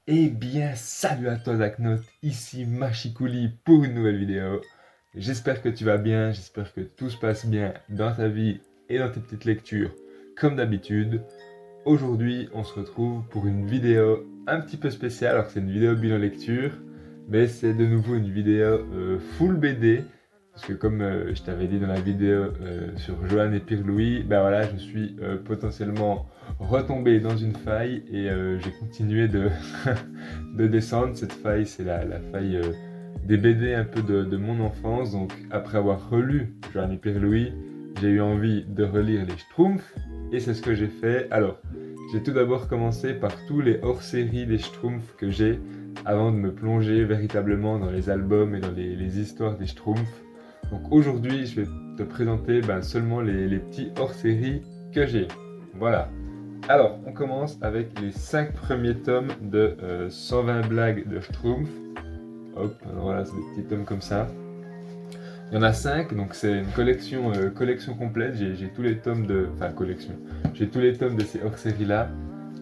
Eh bien, salut à toi Zaknote, ici Machikouli pour une nouvelle vidéo. J'espère que tu vas bien, j'espère que tout se passe bien dans ta vie et dans tes petites lectures comme d'habitude. Aujourd'hui, on se retrouve pour une vidéo un petit peu spéciale. Alors, c'est une vidéo bilan lecture, mais c'est de nouveau une vidéo full BD. Parce que comme je t'avais dit dans la vidéo sur Johan et Pierre-Louis, ben voilà, je suis potentiellement retombé dans une faille et j'ai continué de, de descendre. Cette faille, c'est la faille des BD un peu de mon enfance. Donc après avoir relu Johan et Pierre-Louis, j'ai eu envie de relire les Schtroumpfs et c'est ce que j'ai fait. Alors, j'ai tout d'abord commencé par tous les hors-séries des Schtroumpfs que j'ai avant de me plonger véritablement dans les albums et dans les histoires des Schtroumpfs. Donc aujourd'hui, je vais te présenter seulement les petits hors-séries que j'ai. Voilà. Alors, on commence avec les 5 premiers tomes de 120 blagues de Schtroumpf. Hop, alors voilà, c'est des petits tomes comme ça. Il y en a 5, donc c'est une collection complète. J'ai tous les tomes de... Enfin, collection. J'ai tous les tomes de ces hors-séries là.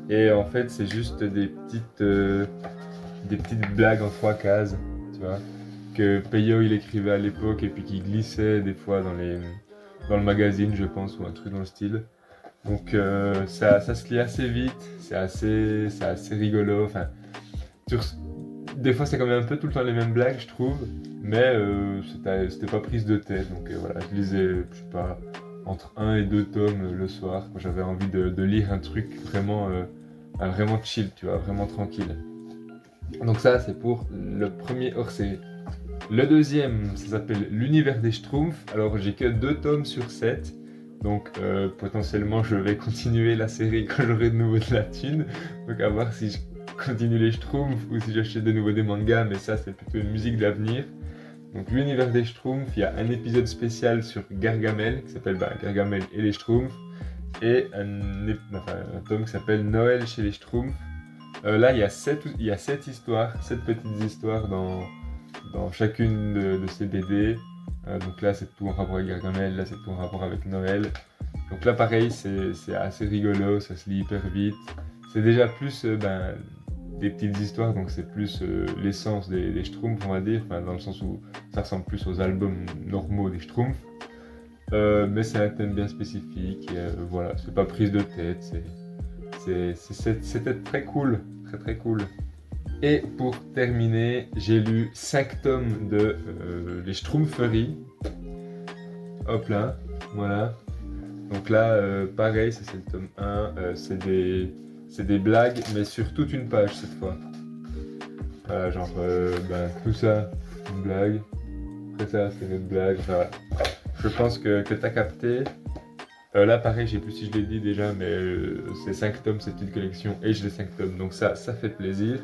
Et en fait, c'est juste des petites blagues en 3 cases, tu vois, que Peyo il écrivait à l'époque et puis qui glissait des fois dans le magazine, je pense, ou un truc dans le style. Donc ça se lit assez vite, c'est assez rigolo. Enfin, sur- des fois c'est quand même un peu tout le temps les mêmes blagues, je trouve, mais c'était pas prise de tête. Donc voilà, je lisais, je sais pas, entre un et 2 tomes le soir quand j'avais envie de lire un truc vraiment chill, tu vois, vraiment tranquille. Donc ça, c'est pour le premier hors-série. Le deuxième, ça s'appelle L'univers des Schtroumpfs. Alors, j'ai que 2 tomes sur 7. Donc, potentiellement, je vais continuer la série quand j'aurai de nouveau de la thune. Donc, à voir si je continue les Schtroumpfs ou si j'achète de nouveau des mangas. Mais ça, c'est plutôt une musique d'avenir. Donc, L'univers des Schtroumpfs, il y a un épisode spécial sur Gargamel qui s'appelle Gargamel et les Schtroumpfs. Et un tome qui s'appelle Noël chez les Schtroumpfs. Là, il y a 7 petites histoires dans chacune de ces BD. Donc là, c'est tout en rapport avec Gargamel, là, c'est tout en rapport avec Noël. Donc là, pareil, c'est assez rigolo, ça se lit hyper vite. C'est déjà plus des petites histoires, donc c'est plus l'essence des Schtroumpfs, on va dire, enfin, dans le sens où ça ressemble plus aux albums normaux des Schtroumpfs. Mais c'est un thème bien spécifique, et, voilà, c'est pas prise de tête, c'était très cool, très très cool. Et pour terminer, j'ai lu 5 tomes de Les Schtroumpferie. Hop là, voilà. Donc là, pareil, ça c'est le tome 1. C'est des blagues, mais sur toute une page cette fois. Voilà, genre, tout ça, une blague. Après ça, c'est une autre blague. Enfin, voilà. Je pense que t'as capté. Là, pareil, je sais plus si je l'ai dit déjà, mais c'est 5 tomes, c'est une collection, et j'ai les 5 tomes. Donc ça fait plaisir.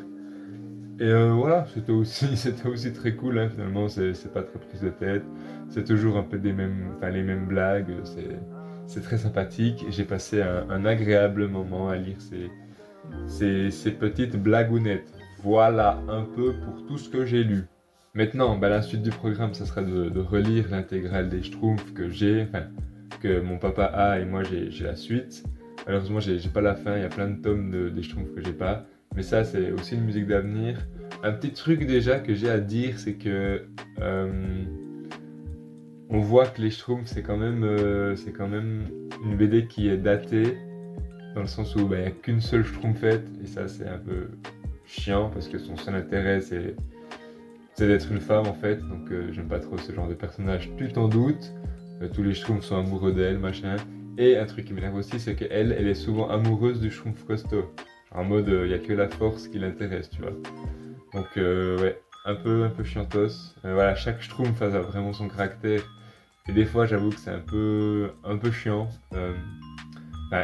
Et voilà, c'était aussi très cool, hein, finalement, c'est pas très prise de tête. C'est toujours un peu les mêmes blagues, c'est très sympathique. Et j'ai passé un agréable moment à lire ces petites blagounettes. Voilà un peu pour tout ce que j'ai lu. Maintenant, la suite du programme, ça sera de relire l'intégrale des Schtroumpfs que j'ai, enfin, que mon papa a et moi j'ai la suite. Malheureusement, j'ai pas la fin, il y a plein de tomes des Schtroumpfs que j'ai pas. Mais ça, c'est aussi une musique d'avenir. Un petit truc déjà que j'ai à dire, c'est que on voit que les Schtroumpfs, c'est quand même une BD qui est datée, dans le sens où il n'y a qu'une seule Schtroumpfette, et ça c'est un peu chiant parce que son seul intérêt c'est d'être une femme en fait, donc j'aime pas trop ce genre de personnage, tu t'en doutes. Tous les Schtroumpfs sont amoureux d'elle, machin. Et un truc qui m'énerve aussi, c'est qu'elle, elle est souvent amoureuse du Schtroumpf costaud. Genre en mode, il n'y a que la force qui l'intéresse, tu vois. Donc ouais, un peu chiantos. Voilà, chaque Schtroumpf a vraiment son caractère. Et des fois, j'avoue que c'est un peu chiant.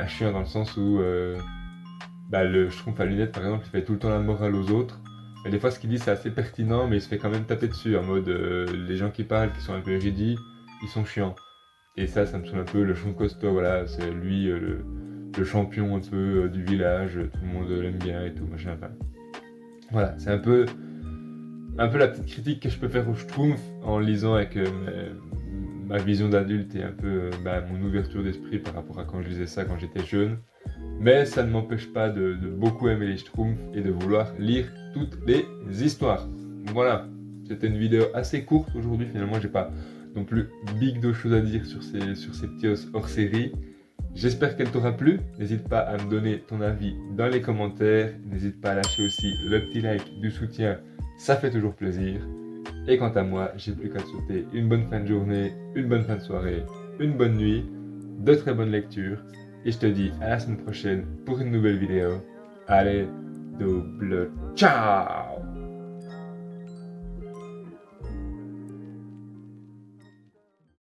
Chiant dans le sens où le Schtroumpf à lunettes, par exemple, il fait tout le temps la morale aux autres. Et des fois, ce qu'il dit, c'est assez pertinent, mais il se fait quand même taper dessus, en mode les gens qui parlent, qui sont un peu érudits, ils sont chiants. Et ça me saoule un peu. Le Schtroumpf costaud, voilà, c'est lui le champion un peu du village, tout le monde l'aime bien et tout, machin. Enfin, voilà, c'est un peu la petite critique que je peux faire au Schtroumpf en lisant avec ma vision d'adulte et un peu mon ouverture d'esprit par rapport à quand je lisais ça quand j'étais jeune. Mais ça ne m'empêche pas de beaucoup aimer les Schtroumpfs et de vouloir lire toutes les histoires. Voilà, c'était une vidéo assez courte aujourd'hui, finalement j'ai pas non plus big de choses à dire sur ces petits hors-série. J'espère qu'elle t'aura plu, n'hésite pas à me donner ton avis dans les commentaires, n'hésite pas à lâcher aussi le petit like du soutien, ça fait toujours plaisir. Et quant à moi, j'ai plus qu'à te souhaiter une bonne fin de journée, une bonne fin de soirée, une bonne nuit, de très bonnes lectures, et je te dis à la semaine prochaine pour une nouvelle vidéo. Allez, double ciao!